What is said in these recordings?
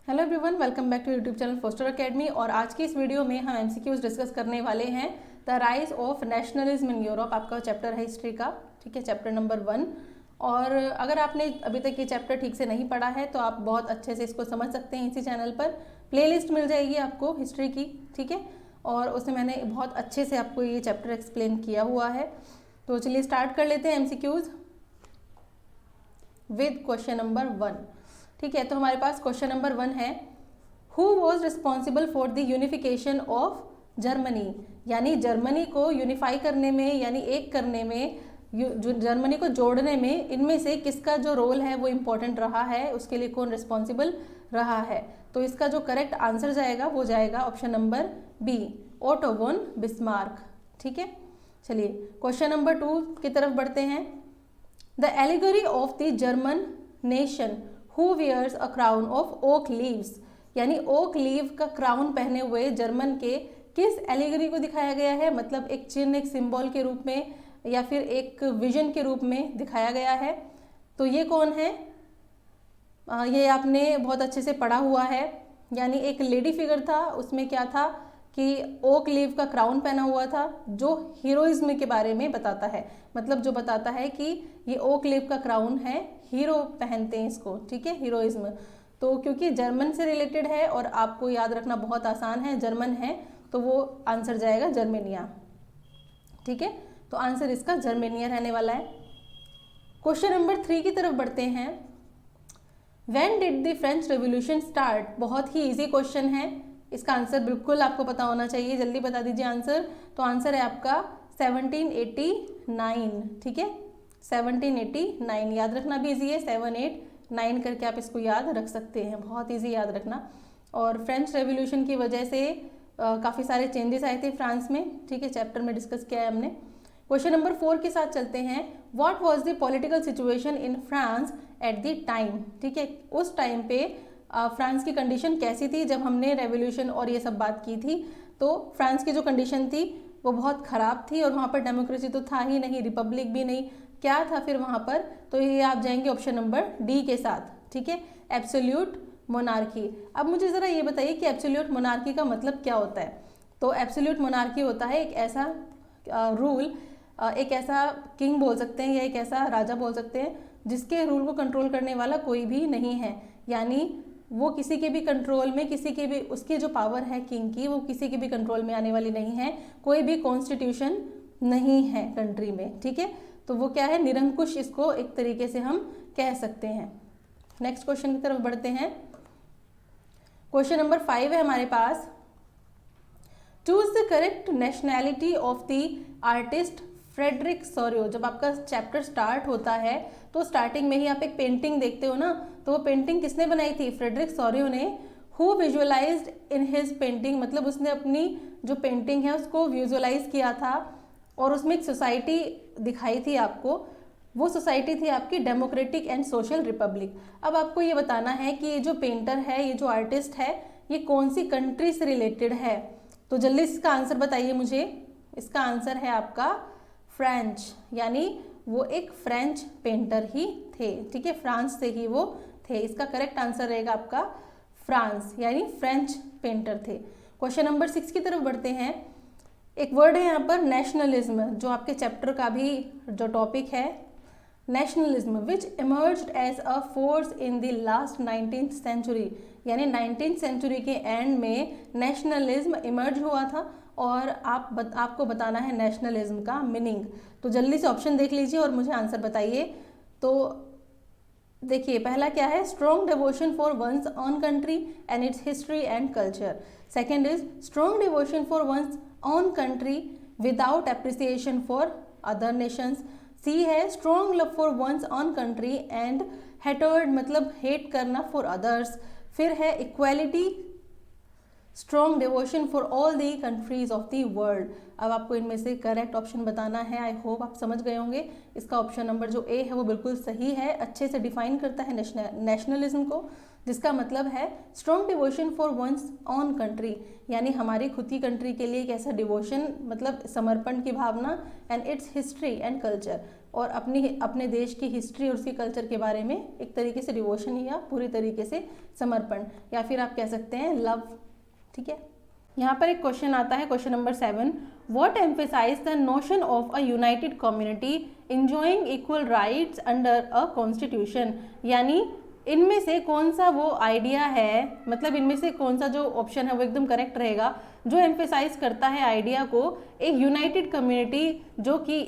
Hello everyone, welcome back to YouTube channel Foster academy. और आज की इस वीडियो में हम एमसीक्यूज डिस्कस करने वाले हैं the rise of nationalism in Europe. आपका चैप्टर है हिस्ट्री का, ठीक है, चैप्टर नंबर 1। और अगर आपने अभी तक ये चैप्टर ठीक से नहीं पढ़ा है तो आप बहुत अच्छे से इसको समझ सकते हैं। इसी चैनल पर प्लेलिस्ट मिल जाएगी आपको हिस्ट्री की, ठीक है, और उसमें मैंने बहुत अच्छे से आपको ये चैप्टर एक्सप्लेन किया हुआ है। तो चलिए स्टार्ट कर लेते हैं एमसीक्यूज विद क्वेश्चन नंबर 1। ठीक है, तो हमारे पास क्वेश्चन नंबर 1 है, who was responsible for the unification of Germany. यानी जर्मनी को यूनिफाई करने में, यानी एक करने में, जर्मनी को जोड़ने में इनमें से किसका जो रोल है वो इम्पोर्टेंट रहा है, उसके लिए कौन रिस्पॉन्सिबल रहा है। तो इसका जो करेक्ट आंसर जाएगा वो जाएगा option number B, Otto von Bismarck. ठीक है, चलिए क्वेश्चन नंबर 2 की तरफ बढ़ते हैं। The allegory of the German nation who wears a crown of oak leaves. यानी ओक लीव का क्राउन पहने हुए जर्मन के किस एलिगरी को दिखाया गया है, मतलब एक चिन्ह, एक सिंबल के रूप में या फिर एक विजन के रूप में दिखाया गया है। तो ये कौन है? ये आपने बहुत अच्छे से पढ़ा हुआ है। यानी एक लेडी फिगर था, उसमें क्या था कि ओक लीव का क्राउन पहना हुआ था, जो हीरोइज्म के बारे में बताता है। मतलब जो बताता है कि ये ओक लीव का क्राउन है, हीरो पहनते हैं इसको, ठीक है, हीरोइज्म। तो क्योंकि जर्मन से रिलेटेड है और आपको याद रखना बहुत आसान है, जर्मन है, तो वो आंसर जाएगा जर्मेनिया। ठीक है, तो आंसर इसका जर्मेनिया रहने वाला है। क्वेश्चन नंबर 3 की तरफ बढ़ते हैं। When did the French revolution start. बहुत ही इजी क्वेश्चन है, इसका आंसर बिल्कुल आपको पता होना चाहिए। जल्दी बता दीजिए आंसर। तो आंसर है आपका 1789। ठीक है, 1789 याद रखना भी इजी है, 789 करके आप इसको याद रख सकते हैं, बहुत इजी याद रखना। और फ्रेंच रेवोल्यूशन की वजह से काफ़ी सारे चेंजेस आए थे फ्रांस में, ठीक है, चैप्टर में डिस्कस किया है हमने। क्वेश्चन नंबर 4 के साथ चलते हैं। What was the political situation in France at the time. ठीक है, उस टाइम पे फ्रांस की कंडीशन कैसी थी जब हमने रेवोल्यूशन और ये सब बात की थी। तो फ्रांस की जो कंडीशन थी वो बहुत ख़राब थी और वहाँ पर डेमोक्रेसी तो था ही नहीं, रिपब्लिक भी नहीं। क्या था फिर वहाँ पर? तो ये आप जाएंगे ऑप्शन नंबर डी के साथ, ठीक है, एब्सोल्यूट मोनार्की। अब मुझे ज़रा ये बताइए कि एब्सोल्यूट मोनार्की का मतलब क्या होता है। तो एब्सोल्यूट मोनार्की होता है एक ऐसा रूल, एक ऐसा किंग बोल सकते हैं या एक ऐसा राजा बोल सकते हैं जिसके रूल को कंट्रोल करने वाला कोई भी नहीं है। यानी वो किसी के भी कंट्रोल में, किसी के भी, उसकी जो पावर है किंग की, वो किसी के भी कंट्रोल में आने वाली नहीं है। कोई भी कॉन्स्टिट्यूशन नहीं है कंट्री में, ठीक है। तो वो क्या है, निरंकुश, इसको एक तरीके से हम कह सकते हैं। नेक्स्ट क्वेश्चन की तरफ बढ़ते हैं। क्वेश्चन नंबर 5 है हमारे पास। Choose the correct nationality of the artist Frederic Sorrieu. जब आपका चैप्टर स्टार्ट होता है तो स्टार्टिंग में ही आप एक पेंटिंग देखते हो ना, तो वो पेंटिंग किसने बनाई थी? फ्रेडरिक सोरियो ने। Who visualised in his painting, मतलब उसने अपनी जो पेंटिंग है उसको विजुअलाइज किया था और उसमें एक सोसाइटी दिखाई थी आपको। वो सोसाइटी थी आपकी डेमोक्रेटिक एंड सोशल रिपब्लिक। अब आपको ये बताना है कि ये जो पेंटर है, ये जो आर्टिस्ट है, ये कौन सी कंट्री से रिलेटेड है। तो जल्दी इसका आंसर बताइए मुझे। इसका आंसर है आपका फ्रेंच, यानी वो एक फ्रेंच पेंटर ही थे, ठीक है, फ्रांस से ही वो थे। इसका करेक्ट आंसर रहेगा आपका फ्रांस, यानी फ्रेंच पेंटर थे। क्वेश्चन नंबर 6 की तरफ बढ़ते हैं। एक वर्ड है यहाँ पर नेशनलिज्म, जो आपके चैप्टर का भी जो टॉपिक है, nationalism which emerged as a force in the last 19th century. यानी 19th सेंचुरी के एंड में नेशनलिज्म इमर्ज हुआ था और आपको बताना है नेशनलिज्म का मीनिंग। तो जल्दी से ऑप्शन देख लीजिए और मुझे आंसर बताइए। तो देखिए पहला क्या है, strong devotion for one's own country and its history and culture. Second is strong devotion for one's own country without appreciation for other nations. C है strong love for one's own country and hatred, मतलब hate करना, for others. फिर है equality, strong devotion for all the countries of the world. अब आपको इनमें से correct option बताना है। आई होप आप समझ गए होंगे। इसका ऑप्शन नंबर जो ए है वो बिल्कुल सही है, अच्छे से डिफाइन करता है नेशनलिज्म को, जिसका मतलब है strong devotion for one's own country, यानी हमारी खुद की कंट्री के लिए एक ऐसा डिवोशन, मतलब समर्पण की भावना, and its history and culture, और अपने देश की हिस्ट्री और उसके कल्चर के बारे में एक तरीके से डिवोशन या पूरी तरीके से समर्पण, या फिर आप कह सकते हैं लव। ठीक है, यहाँ पर एक क्वेश्चन आता है, question number 7, what emphasise the notion of a united community enjoying equal rights under a constitution. यानी इनमें से कौन सा वो आइडिया है, मतलब इनमें से कौन सा जो ऑप्शन है वो एकदम करेक्ट रहेगा, जो एम्फेसाइज करता है आइडिया को, एक यूनाइटेड कम्युनिटी जो कि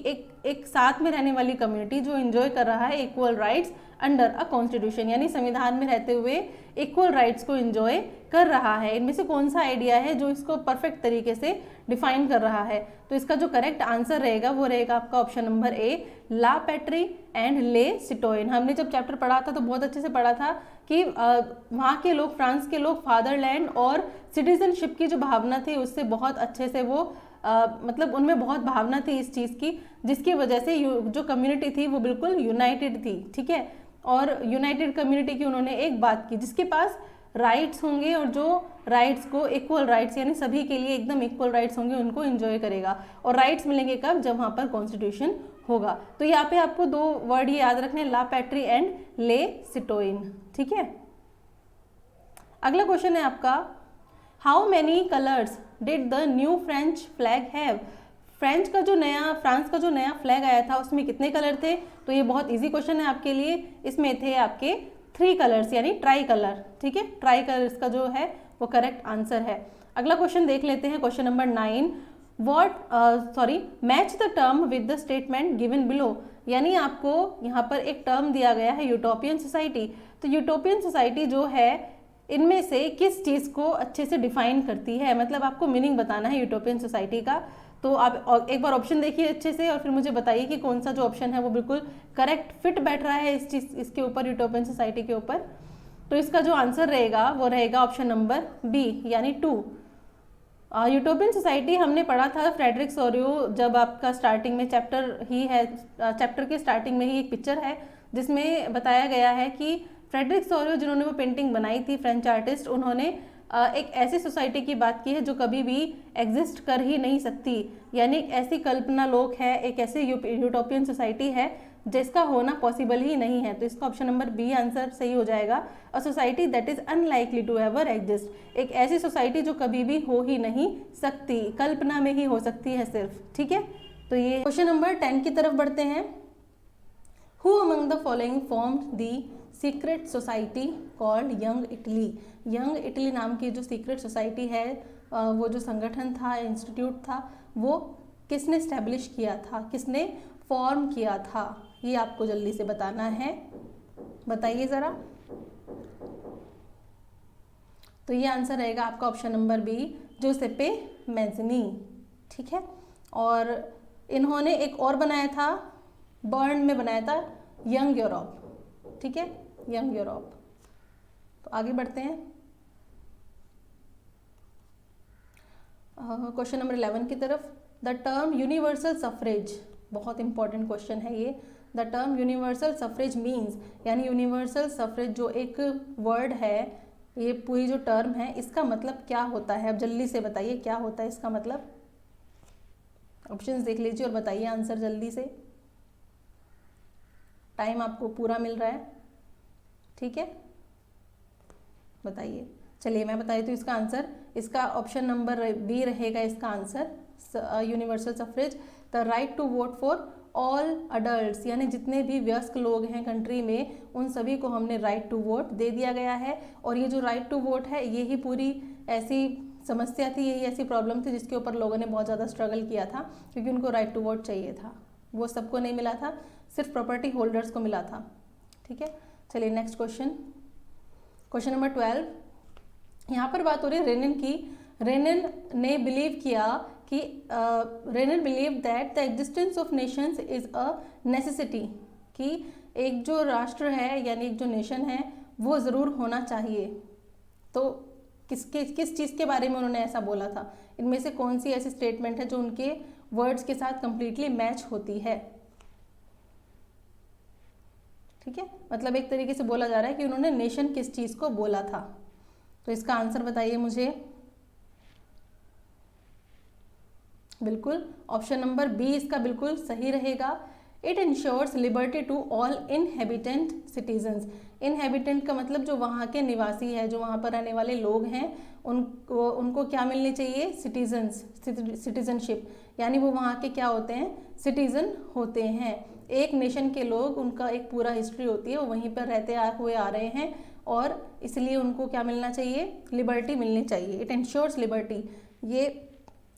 एक साथ में रहने वाली कम्युनिटी जो एंजॉय कर रहा है equal rights under a constitution, यानी संविधान में रहते हुए इक्वल राइट्स को एंजॉय कर रहा है। इनमें से कौन सा आइडिया है जो इसको परफेक्ट तरीके से डिफाइन कर रहा है? तो इसका जो करेक्ट आंसर रहेगा वो रहेगा आपका option number A, la patrie and le citoyen. हमने जब चैप्टर पढ़ा था तो बहुत अच्छे से पढ़ा था कि वहाँ के लोग, फ्रांस के लोग फादरलैंड और सिटीजनशिप की जो भावना थी उससे बहुत अच्छे से वो मतलब उनमें बहुत भावना थी इस चीज़ की, जिसकी वजह से जो कम्युनिटी थी वो बिल्कुल यूनाइटेड थी। ठीक है, और यूनाइटेड कम्युनिटी की उन्होंने एक बात की, जिसके पास राइट्स होंगे और जो राइट्स को इक्वल राइट्स यानी सभी के लिए एकदम इक्वल राइट्स होंगे उनको एंजॉय करेगा। और राइट्स मिलेंगे कब? जब वहाँ पर कॉन्स्टिट्यूशन होगा। तो यहाँ पे आपको दो वर्ड ये याद रखने, ला पैट्री एंड ले सिटोइन। ठीक है, अगला क्वेश्चन है आपका, how many colours did the new French flag have. France का जो नया फ्लैग आया था उसमें कितने कलर थे? तो ये बहुत इजी क्वेश्चन है आपके लिए। इसमें थे आपके 3 कलर्स यानी ट्राई कलर। ठीक है, ट्राई कलर इसका जो है वो करेक्ट आंसर है। अगला क्वेश्चन देख लेते हैं, question number 9, match the term with the statement given below. यानी आपको यहाँ पर एक टर्म दिया गया है यूटोपियन सोसाइटी। तो यूटोपियन सोसाइटी जो है इनमें से किस चीज़ को अच्छे से डिफाइन करती है, मतलब आपको मीनिंग बताना है यूटोपियन सोसाइटी का। तो आप एक बार ऑप्शन देखिए अच्छे से और फिर मुझे बताइए कि कौन सा जो ऑप्शन है वो बिल्कुल करेक्ट फिट बैठ रहा है इसके ऊपर, यूटोपियन सोसाइटी के ऊपर। तो इसका जो आंसर रहेगा वो रहेगा ऑप्शन नंबर बी यानी 2। यूटोपियन सोसाइटी हमने पढ़ा था फ्रेडरिक सोरियो, जब आपका स्टार्टिंग में चैप्टर के स्टार्टिंग में ही एक पिक्चर है जिसमें बताया गया है कि फ्रेडरिक सोरियो जिन्होंने वो पेंटिंग बनाई थी, फ्रेंच आर्टिस्ट, उन्होंने एक ऐसी सोसाइटी की बात की है जो कभी भी एग्जिस्ट कर ही नहीं सकती, यानी एक ऐसी कल्पना लोक है, एक ऐसी यूटोपियन सोसाइटी है जिसका होना पॉसिबल ही नहीं है। तो इसका ऑप्शन नंबर बी आंसर सही हो जाएगा। A society that is unlikely to ever exist, एक ऐसी सोसाइटी जो कभी भी हो ही नहीं सकती, कल्पना में ही हो सकती है सिर्फ। ठीक है, तो ये क्वेश्चन नंबर 10 की तरफ बढ़ते हैं। Who among the following formed the secret society called young Italy. Young Italy नाम की जो सीक्रेट सोसाइटी है, वो जो संगठन था, इंस्टीट्यूट था, वो किसने स्टैब्लिश किया था, किसने फॉर्म किया था, ये आपको जल्दी से बताना है। बताइए ज़रा। तो ये आंसर रहेगा आपका ऑप्शन नंबर बी, जोसेपे मैज़नी। ठीक है, और इन्होंने एक और बनाया था, बर्न में बनाया था, यंग यूरोप। ठीक है, यंग यूरोप। तो आगे बढ़ते हैं क्वेश्चन नंबर 11 की तरफ। द टर्म यूनिवर्सल सफरेज, बहुत इंपॉर्टेंट क्वेश्चन है ये। The term universal suffrage means, यानी यूनिवर्सल सफरेज जो एक वर्ड है, ये पूरी जो टर्म है, इसका मतलब क्या होता है? अब जल्दी से बताइए क्या होता है इसका मतलब। ऑप्शंस देख लीजिए और बताइए आंसर जल्दी से, टाइम आपको पूरा मिल रहा है। ठीक है, बताइए। चलिए मैं बताई तो इसका आंसर, इसका ऑप्शन नंबर बी रहेगा इसका answer, universal suffrage, the right to vote for all adults, यानी जितने भी वयस्क लोग हैं कंट्री में उन सभी को हमने राइट टू वोट दे दिया गया है। और ये जो राइट टू वोट है, ये ही पूरी ऐसी समस्या थी, यही ऐसी प्रॉब्लम थी जिसके ऊपर लोगों ने बहुत ज़्यादा स्ट्रगल किया था, क्योंकि उनको राइट टू वोट चाहिए था। वो सबको नहीं मिला था, सिर्फ प्रॉपर्टी होल्डर्स को मिला था। ठीक है, चलिए नेक्स्ट क्वेश्चन, क्वेश्चन नंबर 12। यहाँ पर बात हो रही है रेनिन की। रेनिन ने बिलीव किया कि Renan believe that the existence of nations is a necessity, कि एक जो राष्ट्र है यानी एक जो नेशन है वो ज़रूर होना चाहिए। तो किस चीज़ के बारे में उन्होंने ऐसा बोला था? इनमें से कौन सी ऐसी स्टेटमेंट है जो उनके वर्ड्स के साथ कंप्लीटली मैच होती है? ठीक है, मतलब एक तरीके से बोला जा रहा है कि उन्होंने नेशन किस चीज़ को बोला था। तो इसका आंसर बताइए मुझे। बिल्कुल ऑप्शन नंबर बी इसका बिल्कुल सही रहेगा। It ensures liberty to all inhabitant citizens. Inhabitant का मतलब जो वहाँ के निवासी है, जो वहाँ पर रहने वाले लोग हैं, उनको क्या मिलनी चाहिए? सिटीजन्स, सिटीजनशिप, यानी वो वहाँ के क्या होते हैं? सिटीजन होते हैं। एक नेशन के लोग, उनका एक पूरा हिस्ट्री होती है, वो वहीं पर रहते हुए आ रहे हैं और इसलिए उनको क्या मिलना चाहिए? लिबर्टी मिलनी चाहिए। इट इंश्योर्स लिबर्टी, ये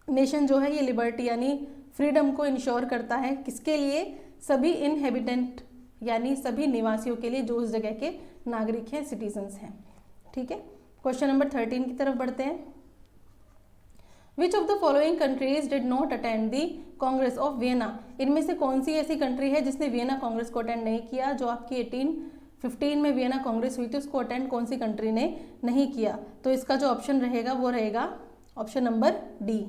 नेशन जो है ये लिबर्टी यानी फ्रीडम को इंश्योर करता है। किसके लिए? सभी इनहेबिटेंट यानी सभी निवासियों के लिए जो उस जगह के नागरिक हैं, सिटीजन्स हैं। ठीक है, क्वेश्चन नंबर 13 की तरफ बढ़ते हैं। Which of the following countries did not attend the Congress of Vienna? इनमें से कौन सी ऐसी कंट्री है जिसने वियना कांग्रेस को अटेंड नहीं किया? जो आपकी 1815 में वियना कांग्रेस हुई थी उसको अटेंड कौन सी कंट्री ने नहीं किया? तो इसका जो ऑप्शन रहेगा वो रहेगा ऑप्शन नंबर डी।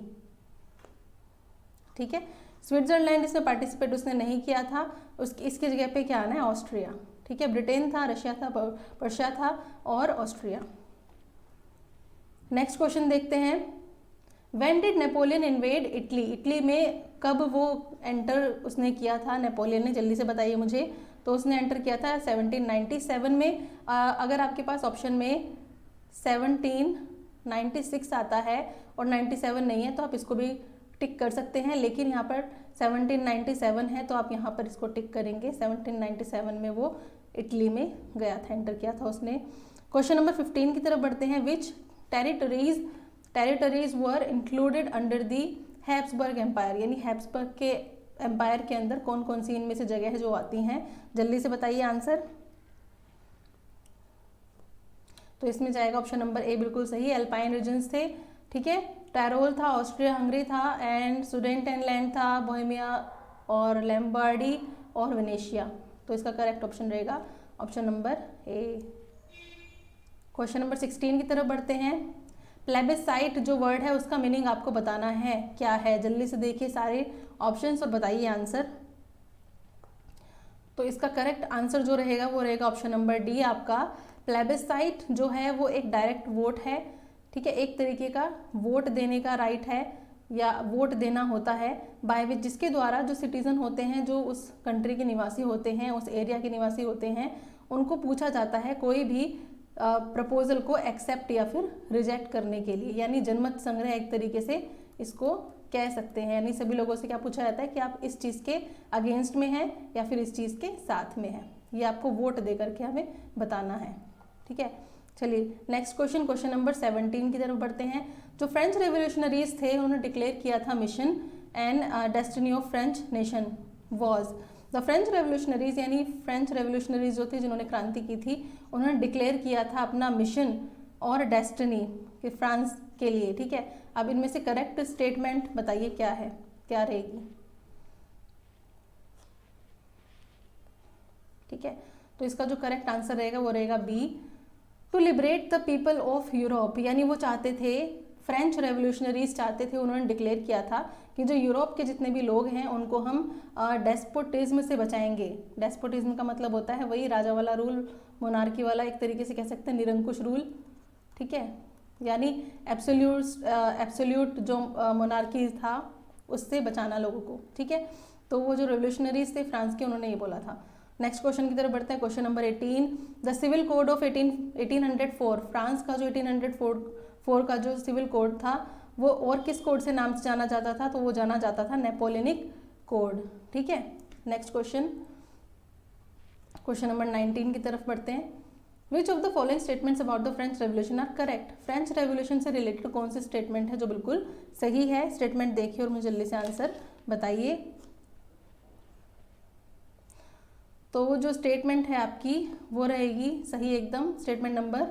ठीक है, स्विट्जरलैंड इसमें पार्टिसिपेट उसने नहीं किया था, इसकी जगह पे क्या आना है? ऑस्ट्रिया। ठीक है, ब्रिटेन था, रशिया था, पर्शिया था और ऑस्ट्रिया। नेक्स्ट क्वेश्चन देखते हैं। When did Napoleon invade Italy? Italy में कब वो एंटर उसने किया था नेपोलियन ने? जल्दी से बताइए मुझे। तो उसने एंटर किया था 1797 में। अगर आपके पास ऑप्शन में 1796 आता है और 97 नहीं है तो आप इसको भी टिक कर सकते हैं, लेकिन यहाँ पर 1797 है तो आप यहाँ पर इसको टिक करेंगे। 1797 में वो इटली में गया था, एंटर किया था उसने। क्वेश्चन नंबर 15 की तरफ बढ़ते हैं। Which territories were included under the Habsburg Empire? यानी हैब्सबर्ग के एम्पायर के अंदर कौन कौन सी इनमें से जगह है जो आती हैं? जल्दी से बताइए आंसर। तो इसमें जाएगा ऑप्शन नंबर ए, बिल्कुल सही, एल्पाइन रीजन्स थे। ठीक है, टैरोल था, ऑस्ट्रिया हंगरी था, एंड सुडेनटेनलैंड था, बोहेमिया और लैम्बार्डी और वेनेशिया। तो इसका करेक्ट ऑप्शन रहेगा ऑप्शन नंबर ए। क्वेश्चन नंबर 16 की तरफ बढ़ते हैं। प्लेबिसाइट जो वर्ड है उसका मीनिंग आपको बताना है, क्या है? जल्दी से देखिए सारे ऑप्शंस और बताइए आंसर। तो इसका करेक्ट आंसर जो रहेगा वो रहेगा ऑप्शन नंबर डी आपका। प्लेबिसाइट जो है वो एक डायरेक्ट वोट है। ठीक है, एक तरीके का वोट देने का राइट है या वोट देना होता है बाय विच, जिसके द्वारा जो सिटीजन होते हैं, जो उस कंट्री के निवासी होते हैं, उस एरिया के निवासी होते हैं, उनको पूछा जाता है कोई भी प्रपोजल को एक्सेप्ट या फिर रिजेक्ट करने के लिए। यानी जनमत संग्रह एक तरीके से इसको कह सकते हैं। यानी सभी लोगों से क्या पूछा जाता है कि आप इस चीज़ के अगेंस्ट में हैं या फिर इस चीज़ के साथ में हैं, ये आपको वोट दे करके हमें बताना है। ठीक है, चलिए नेक्स्ट क्वेश्चन, क्वेश्चन नंबर 17 की तरफ बढ़ते हैं। जो फ्रेंच रेवोल्यूशनरीज थे उन्होंने डिक्लेयर किया था mission and destiny of French nation was. The French revolutionaries यानी फ्रेंच रेवोल्यूशनरीज जो थे जिन्होंने क्रांति की थी, उन्होंने डिक्लेयर किया था अपना मिशन और डेस्टिनी कि फ्रांस के लिए। ठीक है, अब इनमें से करेक्ट स्टेटमेंट बताइए क्या है, क्या रहेगी? ठीक है, तो इसका जो करेक्ट आंसर रहेगा वो रहेगा B, to liberate the people of Europe. यानी वो चाहते थे, फ्रेंच रेवोल्यूशनरीज चाहते थे, उन्होंने डिक्लेयर किया था कि जो यूरोप के जितने भी लोग हैं उनको हम डेस्पोटिज्म से बचाएंगे। डेस्पोटिज्म का मतलब होता है वही राजा वाला रूल, मोनार्की वाला, एक तरीके से कह सकते हैं निरंकुश रूल। ठीक है, यानी एब्सोल्यूट जो मोनार्की था उससे बचाना लोगों को। ठीक है, तो वो जो रेवोल्यूशनरीज थे फ्रांस के, उन्होंने ये बोला था। नेक्स्ट क्वेश्चन की तरफ बढ़ते हैं। Question number 18, the civil code of 1804। France का जो 1804 का जो सिविल कोड था वो और किस कोड से नाम से जाना जाता था? तो वो जाना जाता था नेपोलियनिक कोड। ठीक है, नेक्स्ट क्वेश्चन, क्वेश्चन नंबर 19 की तरफ बढ़ते हैं। Which of the following statements about the French revolution are correct? French revolution से रिलेटेड कौन सी स्टेटमेंट है जो बिल्कुल सही है? स्टेटमेंट देखिए और मुझे जल्दी से आंसर बताइए। तो वो जो स्टेटमेंट है आपकी वो रहेगी सही एकदम, स्टेटमेंट नंबर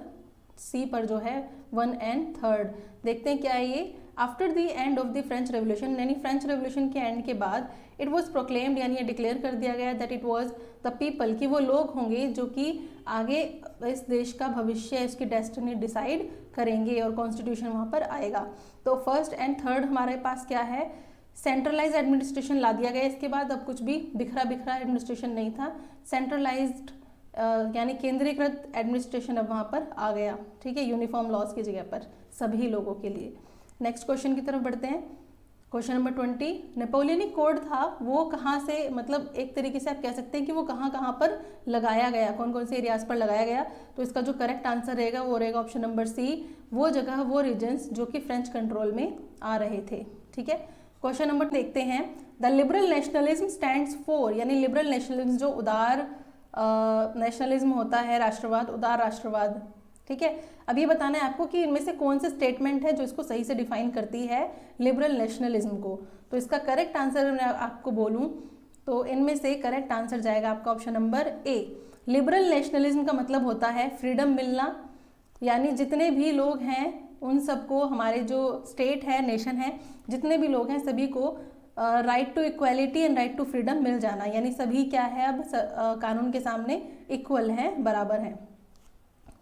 सी पर जो है 1 एंड 3। देखते हैं क्या है ये। After the end of the French revolution, यानी फ्रेंच रेवोल्यूशन के एंड के बाद, इट वॉज प्रोक्लेम्ड यानी ये डिक्लेयर कर दिया गया that it was the people, कि वो लोग होंगे जो कि आगे इस देश का भविष्य, इसकी डेस्टिनी डिसाइड करेंगे और कॉन्स्टिट्यूशन वहाँ पर आएगा। तो फर्स्ट एंड थर्ड हमारे पास क्या है? सेंट्रलाइज एडमिनिस्ट्रेशन ला दिया गया। इसके बाद अब कुछ भी बिखरा बिखरा एडमिनिस्ट्रेशन नहीं था, सेंट्रलाइज्ड यानी केंद्रीकृत एडमिनिस्ट्रेशन अब वहाँ पर आ गया। ठीक है, यूनिफॉर्म लॉज की जगह पर सभी लोगों के लिए। नेक्स्ट क्वेश्चन की तरफ बढ़ते हैं। क्वेश्चन नंबर 20, नेपोलियनिक कोड था वो कहाँ से, मतलब एक तरीके से आप कह सकते हैं कि वो कहाँ कहाँ पर लगाया गया, कौन कौन से एरियाज पर लगाया गया। तो इसका जो करेक्ट आंसर रहेगा वो रहेगा ऑप्शन नंबर सी, वो जगह, वो रीजन्स जो कि फ्रेंच कंट्रोल में आ रहे थे। ठीक है, क्वेश्चन नंबर देखते हैं, the liberal nationalism stands for, यानी लिबरल नेशनलिज्म जो उदार नेशनलिज्म होता है, राष्ट्रवाद, उदार राष्ट्रवाद। ठीक है, अब ये बताना है आपको कि इनमें से कौन से स्टेटमेंट है जो इसको सही से डिफाइन करती है लिबरल नेशनलिज्म को। तो इसका करेक्ट आंसर मैं आपको बोलूं तो इनमें से करेक्ट आंसर जाएगा आपका ऑप्शन नंबर ए। लिबरल नेशनलिज्म का मतलब होता है फ्रीडम मिलना, यानी जितने भी लोग हैं उन सबको, हमारे जो स्टेट है, नेशन है, जितने भी लोग हैं सभी को right to equality and right to freedom मिल जाना, यानी सभी क्या है अब कानून के सामने इक्वल हैं, बराबर हैं।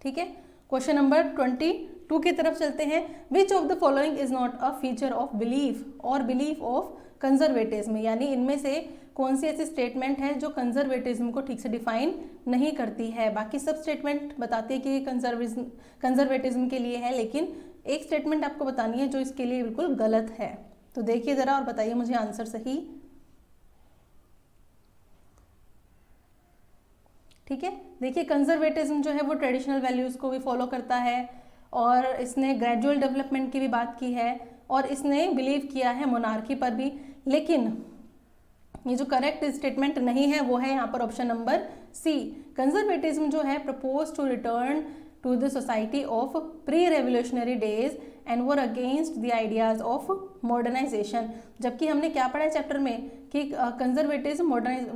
ठीक है, क्वेश्चन नंबर 22 की तरफ चलते हैं। Which of the following is not a feature of belief और बिलीफ ऑफ कंजर्वेटिज्म, यानी इनमें से कौन सी ऐसी स्टेटमेंट है जो कंजर्वेटिज्म को ठीक से डिफाइन नहीं करती है। बाकी सब स्टेटमेंट बताती है कि कंजर्वेटिज्म के लिए है, लेकिन एक स्टेटमेंट आपको बतानी है जो इसके लिए बिल्कुल गलत है। तो देखिए जरा और बताइए मुझे आंसर सही। ठीक है, देखिए कंजर्वेटिज्म जो है वो ट्रेडिशनल वैल्यूज़ को भी फॉलो करता है और इसने ग्रेजुअल डेवलपमेंट की भी बात की है और इसने बिलीव किया है मोनार्की पर भी, लेकिन ये जो करेक्ट स्टेटमेंट नहीं है वो है यहाँ पर ऑप्शन नंबर सी। कंजर्वेटिज्म जो है propose to return to the society of pre revolutionary days and war against the ideas of modernisation. जबकि हमने क्या पढ़ा है चैप्टर में कि कंजर्वेटिज्म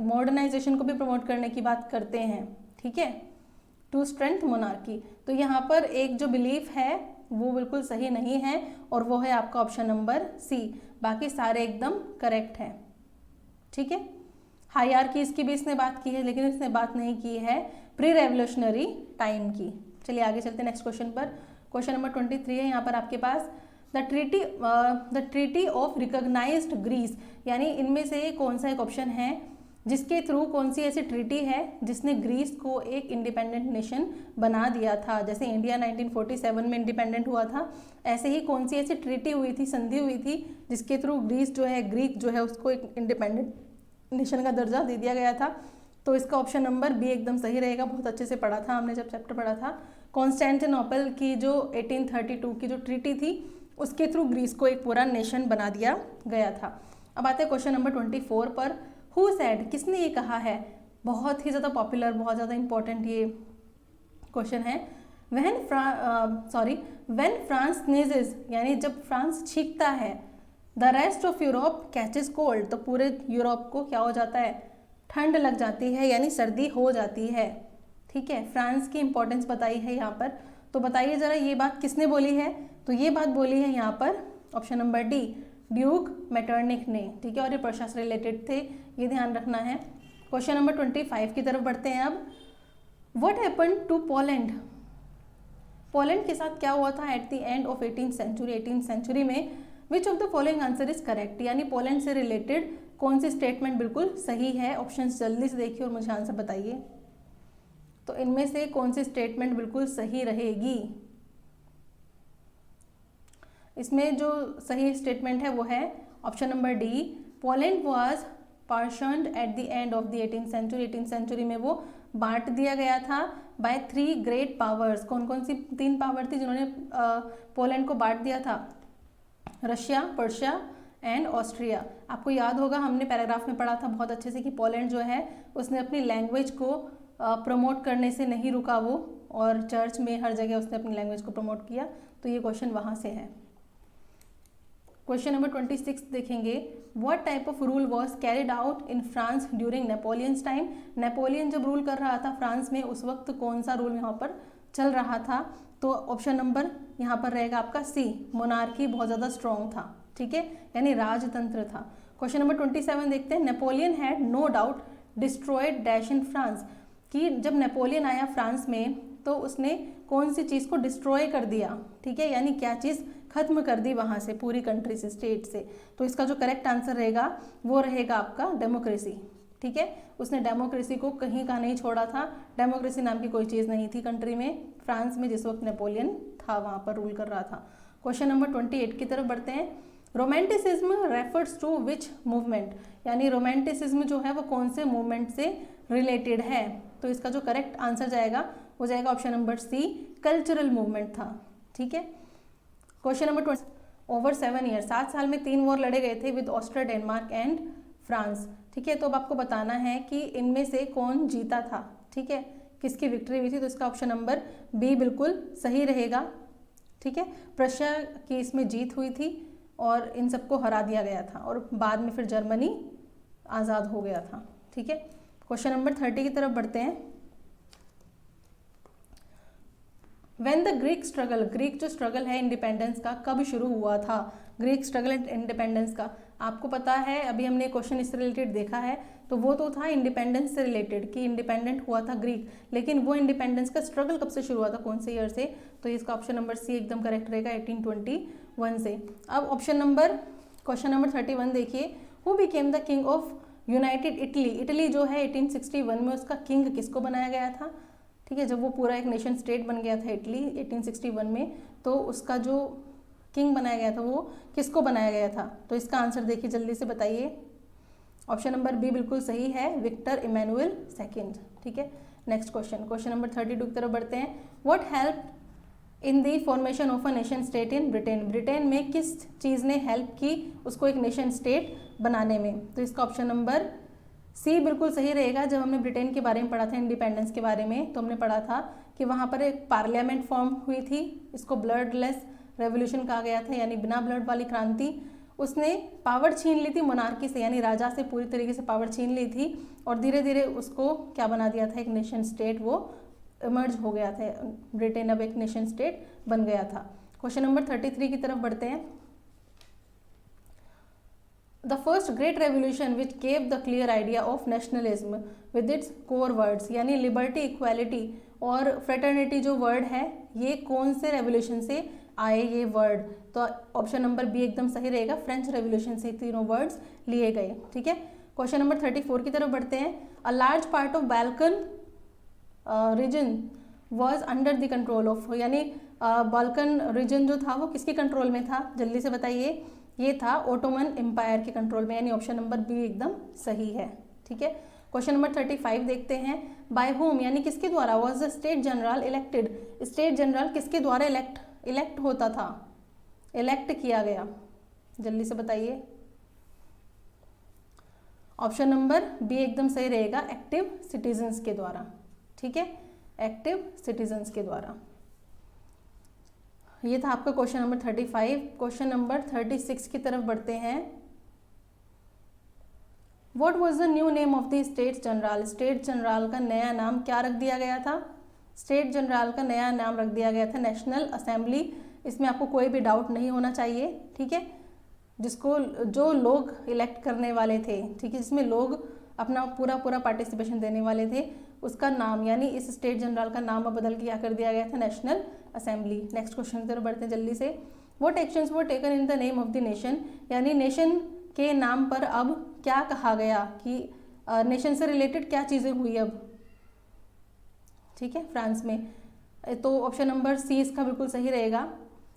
मॉडर्नाइजेशन को भी प्रमोट करने की बात करते हैं। ठीक है, टू स्ट्रेंथ मोनार्की। तो यहाँ पर एक जो बिलीफ है वो बिल्कुल सही नहीं है और वो है आपका ऑप्शन नंबर सी। बाकी सारे एकदम करेक्ट हैं। ठीक है, हायरार्की इसकी भी इसने बात की है, लेकिन इसने बात नहीं की है प्री रेवोल्यूशनरी टाइम की। चलिए आगे चलते हैं नेक्स्ट क्वेश्चन पर। क्वेश्चन नंबर 23 है यहाँ पर आपके पास, the treaty of recognized Greece, यानी इनमें से कौन सा एक ऑप्शन है जिसके थ्रू, कौन सी ऐसी ट्रीटी है जिसने ग्रीस को एक इंडिपेंडेंट नेशन बना दिया था। जैसे इंडिया 1947 में इंडिपेंडेंट हुआ था, ऐसे ही कौन सी ऐसी ट्रीटी हुई थी, संधि हुई थी जिसके थ्रू ग्रीस जो है, ग्रीक जो है उसको एक इंडिपेंडेंट नेशन का दर्जा दे दिया गया था। तो इसका ऑप्शन नंबर बी एकदम सही रहेगा। बहुत अच्छे से पढ़ा था हमने जब चैप्टर पढ़ा था। कॉन्स्टेंटिनोपल की जो 1832 की जो ट्रीटी थी उसके थ्रू ग्रीस को एक पूरा नेशन बना दिया गया था। अब आते हैं क्वेश्चन नंबर 24 पर। हु सेड, किसने ये कहा है, बहुत ही ज़्यादा पॉपुलर, बहुत ज़्यादा इंपॉर्टेंट ये क्वेश्चन है। व्हेन फ्रांस स्नीजेस, यानी जब फ्रांस छींकता है, the rest of Europe catches cold, तो पूरे यूरोप को क्या हो जाता है, ठंड लग जाती है, यानी सर्दी हो जाती है। ठीक है, फ्रांस की इंपॉर्टेंस बताई है यहाँ पर। तो बताइए ज़रा ये बात किसने बोली है। तो ये बात बोली है यहाँ पर option number D, Duke Metternich ने। ठीक है, और ये पर्शिया से रिलेटेड थे, ये ध्यान रखना है। क्वेश्चन नंबर 25 की तरफ बढ़ते हैं अब। What happened to Poland, Poland के साथ क्या हुआ था at the end of 18th century, 18th century में। Which of the following answer is correct, यानी पोलैंड से रिलेटेड कौन सी स्टेटमेंट बिल्कुल सही है। ऑप्शंस जल्दी से देखिए और मुझे आंसर बताइए। तो इनमें से कौन सी स्टेटमेंट बिल्कुल सही रहेगी। इसमें जो सही स्टेटमेंट है वो है option number D, Poland was partitioned at the end of the 18th century. 18th century में वो बांट दिया गया था बाय 3 ग्रेट पावर्स। कौन कौन सी 3 पावर थी जिन्होंने पोलैंड को बांट दिया था, रशिया, पर्शिया एंड ऑस्ट्रिया। आपको याद होगा हमने पैराग्राफ में पढ़ा था बहुत अच्छे से कि पोलैंड जो है उसने अपनी लैंग्वेज को प्रमोट करने से नहीं रुका वो, और चर्च में हर जगह उसने अपनी लैंग्वेज को प्रमोट किया। तो ये क्वेश्चन वहाँ से है। क्वेश्चन नंबर 26 देखेंगे। What type of rule was carried out in France during Napoleon's time. Napoleon जब रूल कर रहा था फ्रांस में उस वक्त कौन सा रूल यहाँ पर चल रहा था। तो ऑप्शन नंबर यहाँ पर रहेगा आपका सी, मोनार्की बहुत ज़्यादा स्ट्रॉन्ग था। ठीक है, यानी राजतंत्र था। क्वेश्चन नंबर 27 देखते हैं। Napoleon had no doubt destroyed dash in France, कि जब नेपोलियन आया फ्रांस में तो उसने कौन सी चीज़ को डिस्ट्रॉय कर दिया। ठीक है, यानी क्या चीज़ खत्म कर दी वहाँ से, पूरी कंट्री से, स्टेट से। तो इसका जो करेक्ट आंसर रहेगा वो रहेगा आपका डेमोक्रेसी। ठीक है, उसने डेमोक्रेसी को कहीं का नहीं छोड़ा था। डेमोक्रेसी नाम की कोई चीज़ नहीं थी कंट्री में, फ्रांस में जिस वक्त नेपोलियन था वहाँ पर रूल कर रहा था। क्वेश्चन नंबर 28 की तरफ बढ़ते हैं। Romanticism refers to which movement, यानी रोमांटिसिज्म जो है वो कौन से मूवमेंट से रिलेटेड है, तो इसका जो करेक्ट आंसर जाएगा वो जाएगा option number C, cultural movement था। ठीक है, क्वेश्चन नंबर 20, ओवर 7 ईयर, 7 साल में 3 वॉर लड़े गए थे with Austria, Denmark and France. ठीक है, तो अब आपको बताना है कि इनमें से कौन जीता था। ठीक है, किसकी विक्ट्री हुई थी, तो इसका ऑप्शन नंबर बी बिल्कुल सही रहेगा। ठीक है, प्रशिया की इसमें जीत हुई थी और इन सबको हरा दिया गया था और बाद में फिर जर्मनी आज़ाद हो गया था। ठीक है, क्वेश्चन नंबर 30 की तरफ बढ़ते हैं। When the Greek struggle, Greek जो स्ट्रगल है इंडिपेंडेंस का कब शुरू हुआ था, ग्रीक स्ट्रगल इंडिपेंडेंस का आपको पता है, अभी हमने क्वेश्चन इससे रिलेटेड देखा है, तो वो तो था इंडिपेंडेंस से रिलेटेड कि इंडिपेंडेंट हुआ था ग्रीक, लेकिन वो इंडिपेंडेंस का स्ट्रगल कब से शुरू हुआ था, कौन से ईयर से, तो इसका ऑप्शन नंबर सी एकदम करेक्ट रहेगा 1821 से। अब ऑप्शन नंबर क्वेश्चन नंबर 31 देखिए, who became the king of United Italy, Italy जो है 1861 में उसका किंग किसको बनाया गया था। ठीक है, जब वो पूरा एक नेशन स्टेट बन गया था इटली 1861 में, तो उसका जो किंग बनाया गया था वो किसको बनाया गया था, तो इसका आंसर देखिए जल्दी से बताइए। ऑप्शन नंबर बी बिल्कुल सही है, विक्टर इमैनुअल सेकंड। ठीक है, नेक्स्ट क्वेश्चन, क्वेश्चन नंबर 32 की तरफ बढ़ते हैं। What help in the formation of a nation state in Britain, Britain में किस चीज़ ने हेल्प की उसको एक नेशन स्टेट बनाने में, तो इसका ऑप्शन नंबर सी बिल्कुल सही रहेगा। जब हमने ब्रिटेन के बारे में पढ़ा था, इंडिपेंडेंस के बारे में, तो हमने पढ़ा था कि वहाँ पर एक पार्लियामेंट फॉर्म हुई थी, इसको ब्लडलेस रेवोल्यूशन कहा गया था, यानी बिना ब्लड वाली क्रांति। उसने पावर छीन ली थी मोनार्की से, यानी राजा से पूरी तरीके से पावर छीन ली थी और धीरे धीरे उसको क्या बना दिया था, एक नेशन स्टेट वो इमर्ज हो गया था, ब्रिटेन अब एक नेशन स्टेट बन गया था। क्वेश्चन नंबर 33 की तरफ बढ़ते हैं। The first great revolution which gave the clear idea of nationalism with its core words, यानी लिबर्टी, इक्वालिटी और फ्रेटर्निटी जो वर्ड है, ये कौन से रेवोल्यूशन से आए ये वर्ड, तो ऑप्शन नंबर बी एकदम सही रहेगा, फ्रेंच रेवोल्यूशन से तीनों वर्ड्स लिए गए। ठीक है, क्वेश्चन नंबर 34 की तरफ बढ़ते हैं। A large part of Balkan reason was under the control of, यानी बाल्कन रीजन जो था वो किसके कंट्रोल में था, जल्दी से बताइए। ये था ओटोमन एम्पायर के कंट्रोल में, यानी ऑप्शन नंबर बी एकदम सही है। ठीक है, क्वेश्चन नंबर 35 देखते हैं। बाय होम, यानी किसके द्वारा was the state general elected, state general किसके द्वारा इलेक्ट होता था, इलेक्ट किया गया, जल्दी से बताइए। ऑप्शन नंबर बी एकदम सही रहेगा, एक्टिव सिटीजन्स के द्वारा। ठीक है, एक्टिव सिटीजन्स के द्वारा। ये था आपका क्वेश्चन नंबर 35। क्वेश्चन नंबर 36 की तरफ बढ़ते हैं। What was the new name of the state general, state general का नया नाम क्या रख दिया गया था, स्टेट जनरल का नया नाम रख दिया गया था नेशनल असेंबली। इसमें आपको कोई भी डाउट नहीं होना चाहिए। ठीक है, जिसको जो लोग इलेक्ट करने वाले थे, ठीक है, जिसमें लोग अपना पूरा पार्टिसिपेशन देने वाले थे, उसका नाम यानी इस स्टेट जनरल का नाम बदल के क्या कर दिया गया था, नेशनल असेंबली। नेक्स्ट क्वेश्चन की तरफ बढ़ते हैं जल्दी से। What actions were taken in the name of the nation, यानी नेशन के नाम पर अब क्या कहा गया कि नेशन से रिलेटेड क्या चीज़ें हुई अब। ठीक है, फ्रांस में, तो ऑप्शन नंबर सी इसका बिल्कुल सही रहेगा।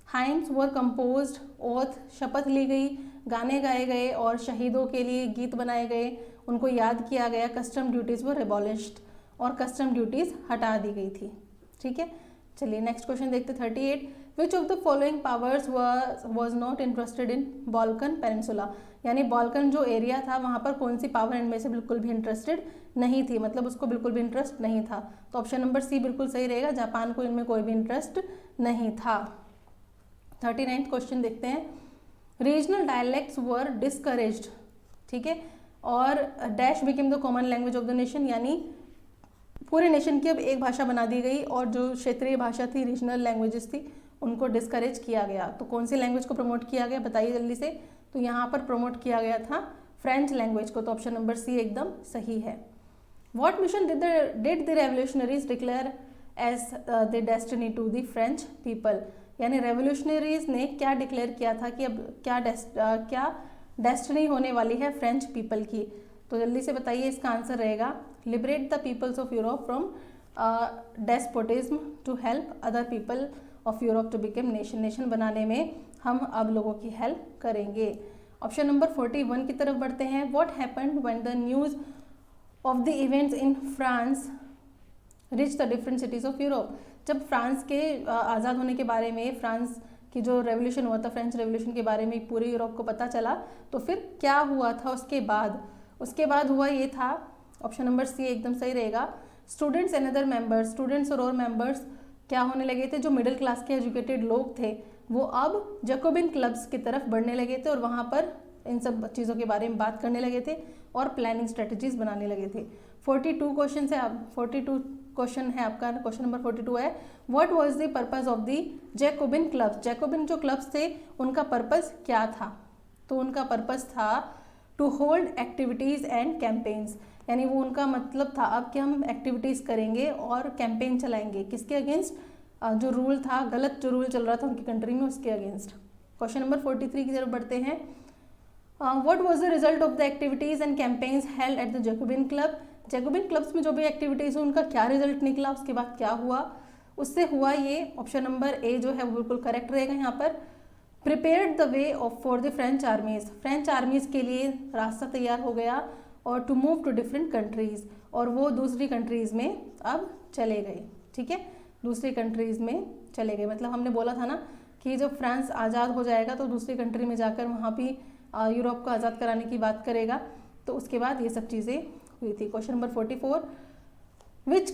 हाइम्स वर कंपोज्ड, ओथ शपथ ली गई, गाने गाए गए और शहीदों के लिए गीत बनाए गए, उनको याद किया गया। कस्टम ड्यूटीज़ वर एबॉलिश्ड, और कस्टम ड्यूटीज़ हटा दी गई थी। ठीक है, चलिए नेक्स्ट क्वेश्चन देखते 38। विच of the following powers was not interested in Balkan peninsula, यानी बाल्कन जो एरिया था वहाँ पर कौन सी पावर इनमें से बिल्कुल भी इंटरेस्टेड नहीं थी, मतलब उसको बिल्कुल भी इंटरेस्ट नहीं था, तो ऑप्शन नंबर सी बिल्कुल सही रहेगा, जापान को इनमें कोई भी इंटरेस्ट नहीं था। 39th क्वेश्चन देखते हैं। रीजनल डायलेक्ट्स वर डिस्करेज्ड, ठीक है, और dash became the common language of the nation, यानी पूरे नेशन की अब एक भाषा बना दी गई और जो क्षेत्रीय भाषा थी, रीजनल लैंग्वेजेस थी, उनको डिस्करेज किया गया। तो कौन सी लैंग्वेज को प्रमोट किया गया बताइए जल्दी से, तो यहाँ पर प्रमोट किया गया था फ्रेंच लैंग्वेज को, तो ऑप्शन नंबर सी एकदम सही है। What mission did the revolutionaries declare as the destiny to the French people, यानी रेवोल्यूशनरीज ने क्या डिक्लेयर किया था कि अब क्या डेस्टिनी होने वाली है फ्रेंच पीपल की, तो जल्दी से बताइए, इसका आंसर रहेगा liberate the peoples of Europe from despotism to help other people of Europe to become nation बनाने में हम अब लोगों की हेल्प करेंगे। ऑप्शन नंबर 41 की तरफ बढ़ते हैं। What happened when the news of the events in France rich the different cities of Europe. जब फ्रांस के आज़ाद होने के बारे में, फ्रांस की जो रेवोल्यूशन हुआ था, फ्रेंच रेवोल्यूशन के बारे में पूरे यूरोप को पता चला, तो फिर क्या हुआ था उसके बाद हुआ ये था, ऑप्शन नंबर सी एकदम सही रहेगा। Students and other members, students और मेंबर्स क्या होने लगे थे, जो मिडिल क्लास के एजुकेटेड लोग थे वो अब जैकोबिन क्लब्स की तरफ बढ़ने लगे थे और वहाँ पर इन सब चीज़ों के बारे में बात करने लगे थे और प्लानिंग स्ट्रेटजीज बनाने लगे थे। 42 क्वेश्चन है, 42 क्वेश्चन है आपका। क्वेश्चन नंबर 42 है, what was the purpose of the Jacobin clubs. Jacobin जो क्लब्स थे उनका पर्पस क्या था, तो उनका पर्पस था to hold activities and campaigns, यानी वो उनका मतलब था अब कि हम एक्टिविटीज़ करेंगे और कैंपेन चलाएंगे किसके अगेंस्ट, जो रूल था, गलत जो रूल चल रहा था उनकी कंट्री में, उसके अगेंस्ट। क्वेश्चन नंबर 43 की तरफ बढ़ते हैं। What was the result of the activities and campaigns held at the Jacobin club. Jacobian clubs में जो भी एक्टिविटीज़ हुई उनका क्या रिजल्ट निकला, उसके बाद क्या हुआ, उससे हुआ ये, ऑप्शन नंबर ए जो है वो बिल्कुल करेक्ट रहेगा यहाँ पर। Prepared the way of for the French armies, French armies के लिए रास्ता तैयार हो गया, और to move to different countries, और वो दूसरी कंट्रीज़ में अब चले गए। ठीक है, दूसरी कंट्रीज़ में चले गए, मतलब हमने बोला था ना कि जब फ्रांस आज़ाद हो जाएगा तो दूसरी कंट्री में जाकर वहाँ भी यूरोप को आज़ाद कराने की बात करेगा, तो उसके बाद ये सब चीज़ें हुई थी। Question number 44, which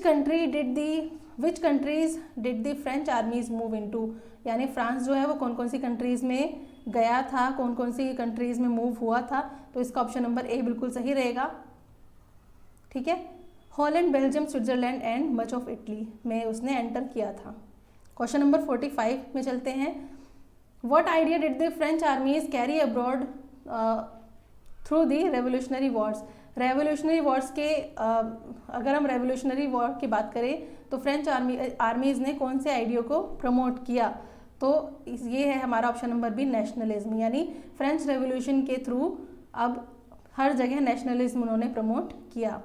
countries did the French आर्मीज move into, यानी फ्रांस जो है वो कौन कौन सी कंट्रीज़ में गया था, कौन कौन सी कंट्रीज़ में मूव हुआ था, तो इसका ऑप्शन नंबर ए बिल्कुल सही रहेगा। ठीक है, Holland, Belgium, Switzerland and much of Italy में उसने एंटर किया था। क्वेश्चन नंबर 45 में चलते हैं। What idea did the French आर्मीज carry abroad through the revolutionary Wars. Revolutionary Wars के अगर हम रेवोल्यूशनरी वॉर की बात करें तो फ्रेंच आर्मीज़ ने कौन से आइडिया को प्रमोट किया, तो ये है हमारा ऑप्शन नंबर बी, नेशनलिज्म, यानी फ्रेंच रेवोल्यूशन के थ्रू अब हर जगह नेशनलिज्म उन्होंने प्रमोट किया।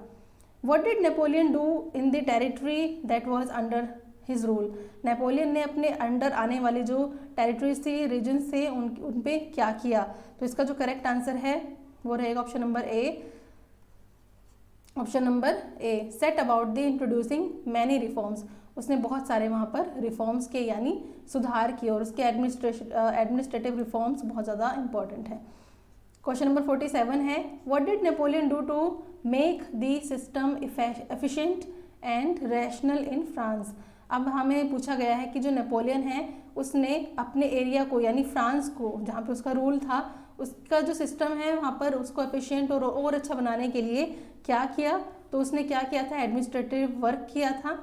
What did Napoleon do in the territory that was under his rule. Napoleon ने अपने अंडर आने वाली जो टेरिटरीज थी, रीजन्स थे, उन पे क्या किया, तो इसका जो करेक्ट आंसर है वो रहेगा option number A. Option number A, set about the introducing many reforms, उसने बहुत सारे वहाँ पर रिफॉर्म्स के यानी सुधार किए, और उसके एडमिनिस्ट्रेटिव रिफॉर्म्स बहुत ज़्यादा इंपॉर्टेंट है। क्वेश्चन नंबर 47 है, what did Napoleon do to make the system efficient and rational in France. अब हमें पूछा गया है कि जो नेपोलियन है उसने अपने एरिया को यानी फ्रांस को, जहाँ पे उसका रूल था, उसका जो सिस्टम है वहाँ पर उसको एफिशिएंट और अच्छा बनाने के लिए क्या किया, तो उसने क्या किया था, एडमिनिस्ट्रेटिव वर्क किया था।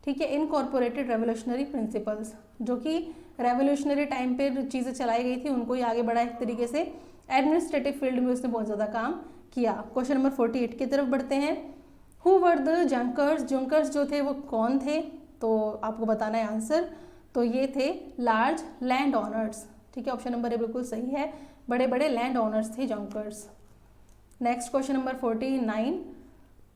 ठीक है, इनकॉर्पोरेटेड रेवोल्यूशनरी प्रिंसिपल्स, जो कि रेवोल्यूशनरी टाइम पे चीज़ें चलाई गई थी उनको ही आगे बढ़ा, एक तरीके से एडमिनिस्ट्रेटिव फील्ड में उसने बहुत ज़्यादा काम किया। क्वेश्चन नंबर 48 की तरफ बढ़ते हैं। Who were the junkers, junkers जो थे वो कौन थे, तो आपको बताना है आंसर, तो ये थे लार्ज लैंड ऑनर्स। ठीक है, ऑप्शन नंबर ए बिल्कुल सही है, बड़े बड़े लैंड ऑनर्स थे Junkers. Next question number 49,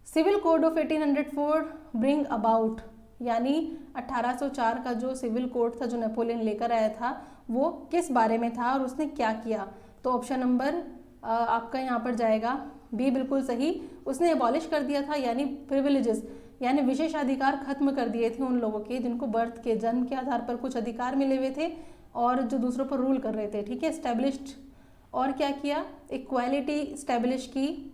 civil code of 1804 bring about, यानी 1804 का जो सिविल कोड था जो नेपोलियन लेकर आया था वो किस बारे में था और उसने क्या किया, तो ऑप्शन नंबर आपका यहाँ पर जाएगा बी बिल्कुल सही। उसने एबॉलिश कर दिया था, यानी प्रिविलेजेस यानी विशेषाधिकार खत्म कर दिए थे उन लोगों के जिनको बर्थ के जन्म के आधार पर कुछ अधिकार मिले हुए थे और जो दूसरों पर रूल कर रहे थे। ठीक है, एस्टेब्लिश्ड, और क्या किया, इक्वालिटी स्टैब्लिश की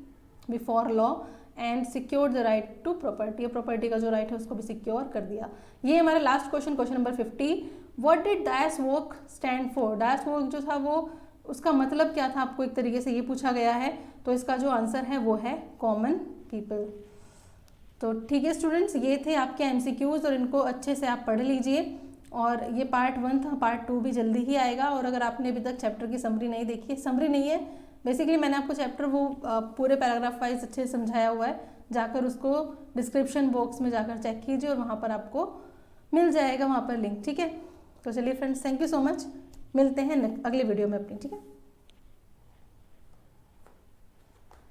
before law and secure the right to property, property का जो राइट है उसको भी सिक्योर कर दिया। ये हमारा last question, question number 50, what did das Volk stand for. Das Volk जो था वो उसका मतलब क्या था, आपको एक तरीके से ये पूछा गया है, तो इसका जो आंसर है वो है कॉमन पीपल। तो ठीक है स्टूडेंट्स, ये थे आपके एमसीक्यूज और इनको अच्छे से आप पढ़ लीजिए। और ये पार्ट 1 था, पार्ट 2 भी जल्दी ही आएगा। और अगर आपने अभी तक चैप्टर की समरी नहीं देखी, समरी नहीं है बेसिकली मैंने आपको चैप्टर वो पूरे पैराग्राफ वाइज अच्छे से समझाया हुआ है, जाकर उसको डिस्क्रिप्शन बॉक्स में जाकर चेक कीजिए और वहाँ पर आपको मिल जाएगा वहाँ पर लिंक। ठीक है, तो चलिए friends, thank you so much, मिलते हैं अगले वीडियो में अपनी। ठीक है।